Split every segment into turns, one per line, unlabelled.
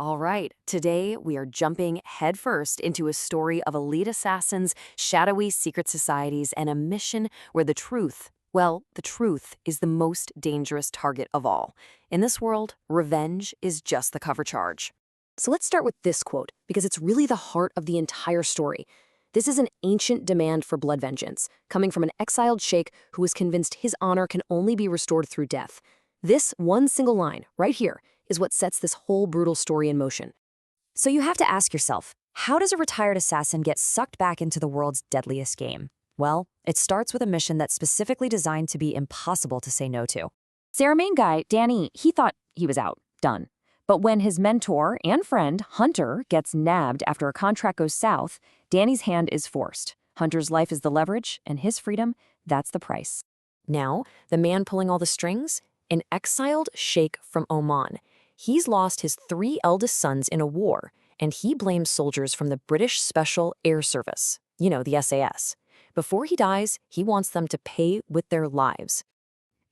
All right, today we are jumping headfirst into a story of elite assassins, shadowy secret societies, and a mission where the truth is the most dangerous target of all. In this world, revenge is just the cover charge. So let's start with this quote, because it's really the heart of the entire story. This is an ancient demand for blood vengeance, coming from an exiled sheikh who is convinced his honor can only be restored through death. This one single line, right here, is what sets this whole brutal story in motion. So you have to ask yourself, how does a retired assassin get sucked back into the world's deadliest game? Well, it starts with a mission that's specifically designed to be impossible to say no to. See, our main guy, Danny, he thought he was out, done. But when his mentor and friend, Hunter, gets nabbed after a contract goes south, Danny's hand is forced. Hunter's life is the leverage, and his freedom, that's the price. Now, the man pulling all the strings? An exiled sheikh from Oman. He's lost his 3 eldest sons in a war, and he blames soldiers from the British Special Air Service, the SAS. Before he dies, he wants them to pay with their lives.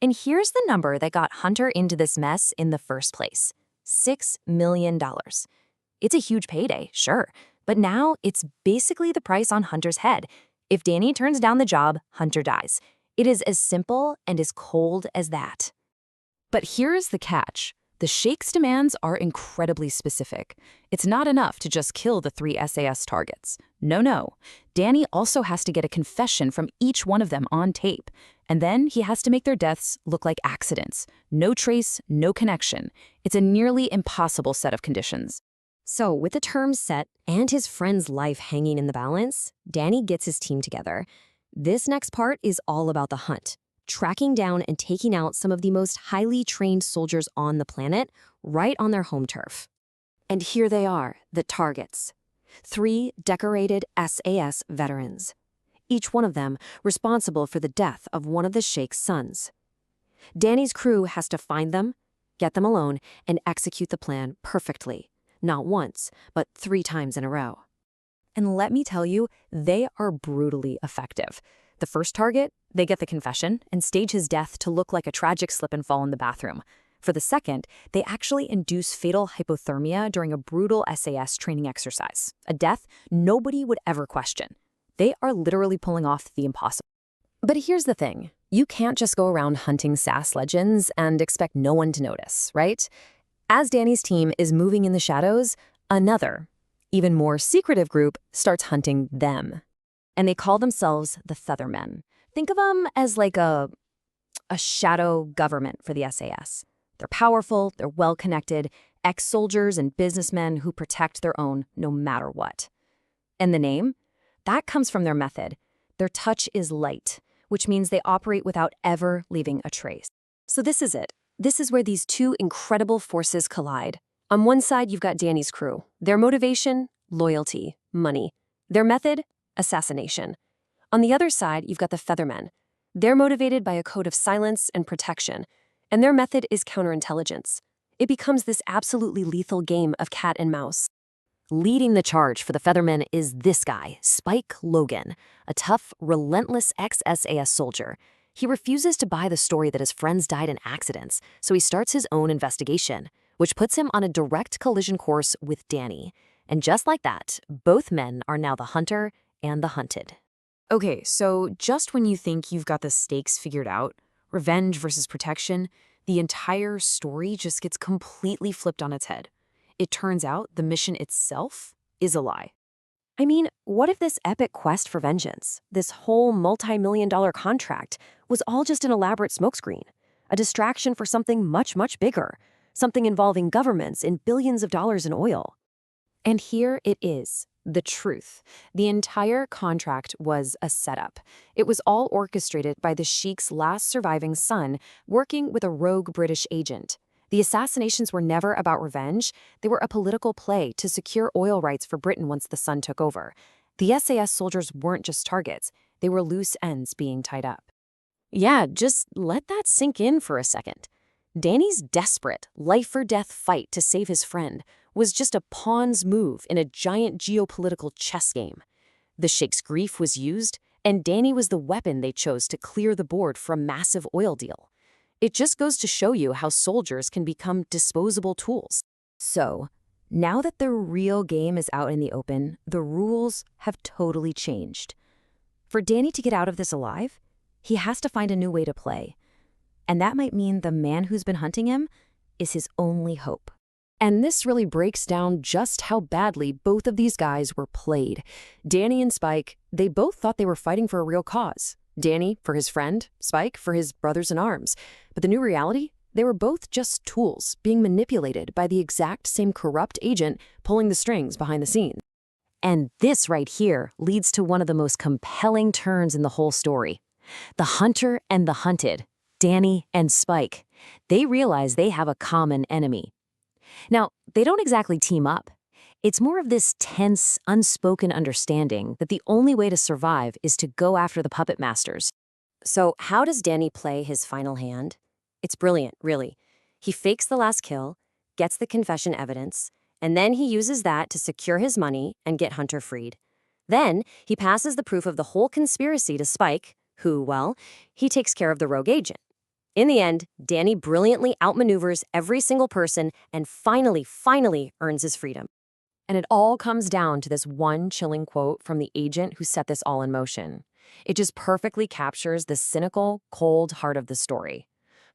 And here's the number that got Hunter into this mess in the first place. $6 million. It's a huge payday, sure, but now it's basically the price on Hunter's head. If Danny turns down the job, Hunter dies. It is as simple and as cold as that. But here's the catch. The sheikh's demands are incredibly specific. It's not enough to just kill the 3 SAS targets. No. Danny also has to get a confession from each one of them on tape. And then he has to make their deaths look like accidents. No trace, no connection. It's a nearly impossible set of conditions. So, with the terms set and his friend's life hanging in the balance, Danny gets his team together. This next part is all about the hunt. Tracking down and taking out some of the most highly trained soldiers on the planet right on their home turf. And here they are, the targets. 3 decorated SAS veterans. Each one of them responsible for the death of one of the sheikh's sons. Danny's crew has to find them, get them alone, and execute the plan perfectly. Not once, but 3 times in a row. And let me tell you, they are brutally effective. The first target, they get the confession and stage his death to look like a tragic slip and fall in the bathroom. For the second, they actually induce fatal hypothermia during a brutal SAS training exercise, a death nobody would ever question. They are literally pulling off the impossible. But here's the thing. You can't just go around hunting SAS legends and expect no one to notice, right? As Danny's team is moving in the shadows, another, even more secretive group starts hunting them. And they call themselves the Feathermen. Think of them as like a shadow government for the SAS. They're powerful, they're well-connected, ex-soldiers and businessmen who protect their own no matter what. And the name? That comes from their method. Their touch is light, which means they operate without ever leaving a trace. So this is it. This is where these 2 incredible forces collide. On one side, you've got Danny's crew. Their motivation? Loyalty, money. Their method? Assassination. On the other side, you've got the Feathermen. They're motivated by a code of silence and protection, and their method is counterintelligence. It becomes this absolutely lethal game of cat and mouse. Leading the charge for the Feathermen is this guy, Spike Logan, a tough, relentless ex-SAS soldier. He refuses to buy the story that his friends died in accidents, so he starts his own investigation, which puts him on a direct collision course with Danny. And just like that, both men are now the hunter and the hunted. Okay, so just when you think you've got the stakes figured out, revenge versus protection, the entire story just gets completely flipped on its head. It turns out the mission itself is a lie. I mean, what if this epic quest for vengeance, this whole multi-million-dollar contract, was all just an elaborate smokescreen? A distraction for something much, much bigger, something involving governments and billions of dollars in oil. And here it is. The truth. The entire contract was a setup. It was all orchestrated by the sheikh's last surviving son working with a rogue British agent. The assassinations were never about revenge. They were a political play to secure oil rights for Britain once the son took over. The SAS soldiers weren't just targets. They were loose ends being tied up. Yeah, just let that sink in for a second. Danny's desperate, life-or-death fight to save his friend was just a pawn's move in a giant geopolitical chess game. The sheikh's grief was used, and Danny was the weapon they chose to clear the board for a massive oil deal. It just goes to show you how soldiers can become disposable tools. So, Now that the real game is out in the open, the rules have totally changed. For Danny to get out of this alive, he has to find a new way to play. And that might mean the man who's been hunting him is his only hope. And this really breaks down just how badly both of these guys were played. Danny and Spike, they both thought they were fighting for a real cause. Danny for his friend, Spike for his brothers in arms. But the new reality? They were both just tools being manipulated by the exact same corrupt agent pulling the strings behind the scenes. And this right here leads to one of the most compelling turns in the whole story. The hunter and the hunted, Danny and Spike, they realize they have a common enemy. Now, they don't exactly team up. It's more of this tense, unspoken understanding that the only way to survive is to go after the puppet masters. So how does Danny play his final hand? It's brilliant, really. He fakes the last kill, gets the confession evidence, and then he uses that to secure his money and get Hunter freed. Then he passes the proof of the whole conspiracy to Spike, who, well, he takes care of the rogue agent. In the end, Danny brilliantly outmaneuvers every single person and finally earns his freedom. And it all comes down to this one chilling quote from the agent who set this all in motion. It just perfectly captures the cynical, cold heart of the story.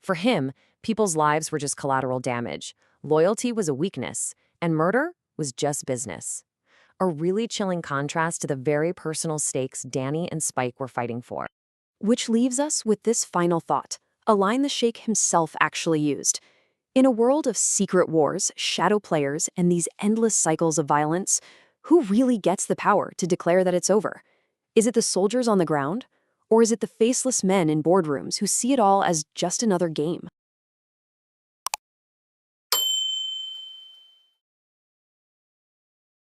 For him, people's lives were just collateral damage, loyalty was a weakness, and murder was just business. A really chilling contrast to the very personal stakes Danny and Spike were fighting for. Which leaves us with this final thought, a line the Sheikh himself actually used. In a world of secret wars, shadow players, and these endless cycles of violence, who really gets the power to declare that it's over? Is it the soldiers on the ground? Or is it the faceless men in boardrooms who see it all as just another game?